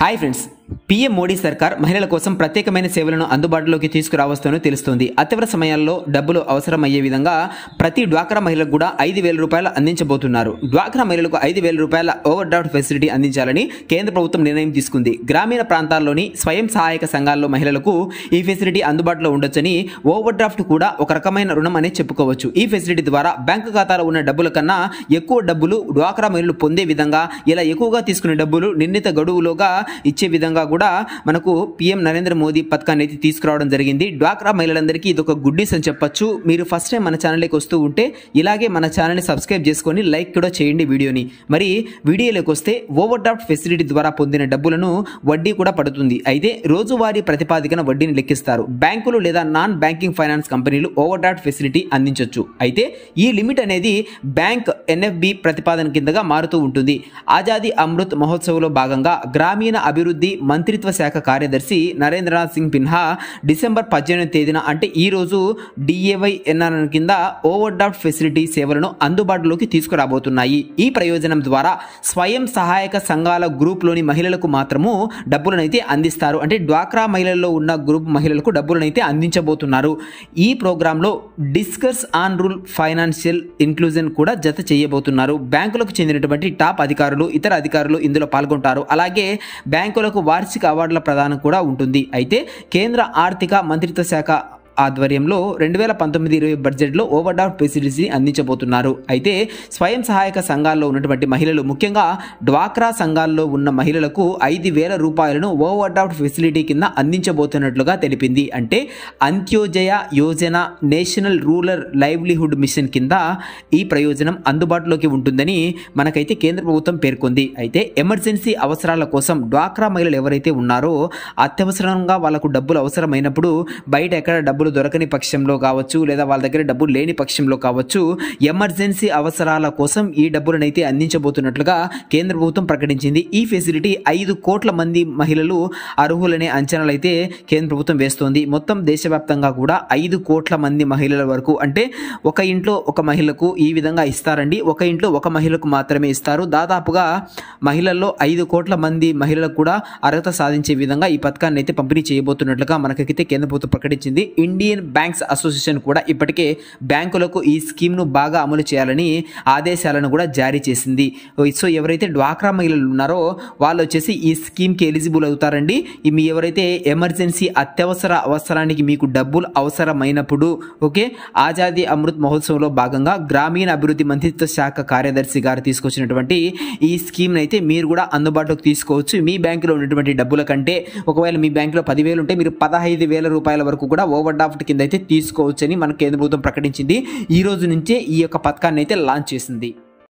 Hi friends, PM Modi సర్కార్ మహిళల కోసం ప్రత్యేకమైన సేవలను అందుబాటులోకి తీసుకురావస్తోంది తెలుస్తోంది. అత్యవసర సమయాల్లో డబ్బులు అవసరమయ్యే విధంగా ప్రతి డ్వాక్రా మహిళలకు కూడా 5,000 రూపాయలు అందించబోతున్నారు. డ్వాక్రా మహిళలకు 5,000 రూపాయల ఓవర్ డ్రాఫ్ట్ ఫెసిలిటీ అందించాలని కేంద్ర ప్రభుత్వం నిర్ణయం తీసుకుంది. గ్రామీణ ప్రాంతాల్లోని స్వయం సహాయక సంఘాల్లో మహిళలకు ఈ ఫెసిలిటీ అందుబాటులో ఉండొచ్చని, ఓవర్ డ్రాఫ్ట్ కూడా ఒక రకమైన రుణం అనే చెప్పుకోవచ్చు. ఈ ఫెసిలిటీ ద్వారా బ్యాంకు ఖాతాలో ఉన్న డబ్బుల కన్నా ఎక్కువ డబ్బులు డ్వాక్రా మహిళలు పొందే విధంగా, ఇలా ఎక్కువగా తీసుకునే డబ్బులు నిర్ణీత గడువులోగా ఇచ్చే విధంగా కూడా మనకు పీఎం నరేంద్ర మోదీ పథకాన్ని అయితే తీసుకురావడం జరిగింది. డ్వాక్రా మహిళలందరికీ ఇది ఒక గుడ్ న్యూస్ అని చెప్పొచ్చు. మీరు ఫస్ట్ టైం మన ఛానల్కి వస్తూ ఉంటే ఇలాగే మన ఛానల్ని సబ్స్క్రైబ్ చేసుకొని లైక్ కూడా చేయండి వీడియోని. మరి వీడియోలోకి వస్తే ఓవర్ డ్రాఫ్ట్ ఫెసిలిటీ ద్వారా పొందిన డబ్బులను వడ్డీ కూడా పడుతుంది. అయితే రోజువారీ ప్రతిపాదికన వడ్డీని లెక్కిస్తారు. బ్యాంకులు లేదా నాన్ బ్యాంకింగ్ ఫైనాన్స్ కంపెనీలు ఓవర్ డ్రాఫ్ట్ ఫెసిలిటీ అందించవచ్చు. అయితే ఈ లిమిట్ అనేది బ్యాంక్ ఎన్ఎఫ్బి ప్రతిపాదన కిందగా మారుతూ ఉంటుంది. ఆజాదీ అమృత్ మహోత్సవ్లో భాగంగా గ్రామీణ అభివృద్ధి మంత్రిత్వ శాఖ కార్యదర్శి నరేంద్రనాథ్ సింగ్ పిన్హా డిసెంబర్ 18వ తేదీన అంటే ఈ రోజు DAYNR కింద ఓవర్ డ్రాఫ్ట్ ఫెసిలిటీ సేవలను అందుబాటులోకి తీసుకురాబోతున్నాయి. ఈ ప్రయోజనం ద్వారా స్వయం సహాయక సంఘాల గ్రూప్లోని మహిళలకు మాత్రము డబ్బులనైతే అందిస్తారు. అంటే డ్వాక్రా మహిళల్లో ఉన్న గ్రూప్ మహిళలకు డబ్బులనైతే అందించబోతున్నారు. ఈ ప్రోగ్రాంలో discuss on rule financial inclusion కూడా జత చేయబోతున్నారు. బ్యాంకులకు చెందినటువంటి టాప్ అధికారులు, ఇతర అధికారులు ఇందులో పాల్గొంటారు. అలాగే బ్యాంకులకు వార్షిక అవార్డుల ప్రదానం కూడా ఉంటుంది. అయితే కేంద్ర ఆర్థిక మంత్రిత్వ శాఖ ఆధ్వర్యంలో 2019-20 బడ్జెట్లో ఓవర్ డ్రాఫ్ట్ ఫెసిలిటీ అందించబోతున్నారు. అయితే స్వయం సహాయక సంఘాల్లో ఉన్నటువంటి మహిళలు, ముఖ్యంగా డ్వాక్రా సంఘాల్లో ఉన్న మహిళలకు 5,000 రూపాయలను ఓవర్ డ్రాఫ్ట్ ఫెసిలిటీ కింద అందించబోతున్నట్లుగా తెలిపింది. అంటే Antyodaya Yojana, national rural livelihood machine కింద ఈ ప్రయోజనం అందుబాటులోకి ఉంటుందని మనకైతే కేంద్ర ప్రభుత్వం పేర్కొంది. అయితే ఎమర్జెన్సీ అవసరాల కోసం డ్వాక్రా మహిళలు ఎవరైతే ఉన్నారో అత్యవసరంగా వాళ్ళకు డబ్బులు అవసరమైనప్పుడు బయట ఎక్కడ డబ్బులు దొరకని పక్షంలో కావచ్చు, లేదా వాళ్ళ దగ్గర డబ్బులు లేని పక్షంలో కావచ్చు, ఎమర్జెన్సీ అవసరాల కోసం ఈ డబ్బులనైతే అందించబోతున్నట్లుగా కేంద్ర ప్రభుత్వం ప్రకటించింది. ఈ ఫెసిలిటీ 5 కోట్ల మంది మహిళలు అర్హులనే అంచనాలు అయితే కేంద్ర ప్రభుత్వం వేస్తోంది. మొత్తం దేశవ్యాప్తంగా కూడా 5 కోట్ల మంది మహిళల వరకు, అంటే ఒక ఇంట్లో ఒక మహిళకు ఈ విధంగా ఇస్తారండి. ఒక ఇంట్లో ఒక మహిళకు మాత్రమే ఇస్తారు. దాదాపుగా మహిళల్లో 5 కోట్ల మంది మహిళలకు కూడా అర్హత సాధించే విధంగా ఈ పథకాన్ని అయితే పంపిణీ చేయబోతున్నట్లుగా మనకైతే కేంద్ర ప్రభుత్వం ప్రకటించింది. ఇండియన్ బ్యాంక్స్ అసోసియేషన్ కూడా ఇప్పటికే బ్యాంకులకు ఈ స్కీమ్ను బాగా అమలు చేయాలని ఆదేశాలను కూడా జారీ చేసింది. సో ఎవరైతే డ్వాక్రా మహిళలు ఉన్నారో వాళ్ళు వచ్చేసి ఈ స్కీమ్కి ఎలిజిబుల్ అవుతారండి. మీ ఎవరైతే ఎమర్జెన్సీ అత్యవసర అవసరానికి మీకు డబ్బులు అవసరమైనప్పుడు, ఓకే, ఆజాదీ అమృత్ మహోత్సవంలో భాగంగా గ్రామీణ అభివృద్ధి మంత్రిత్వ శాఖ కార్యదర్శి గారు తీసుకొచ్చినటువంటి ఈ స్కీమ్ని అయితే మీరు కూడా అందుబాటులోకి తీసుకోవచ్చు. మీ బ్యాంకులో ఉన్నటువంటి డబ్బుల కంటే, ఒకవేళ మీ బ్యాంకులో 10,000 ఉంటే మీరు 15,000 రూపాయల వరకు కూడా ఓవర్ డ్రాఫ్ట్ కింద అయితే తీసుకోవచ్చని మన కేంద్ర ప్రభుత్వం ప్రకటించింది. ఈ రోజు నుంచే ఈ యొక్క పథకాన్ని అయితే లాంచ్ చేసింది.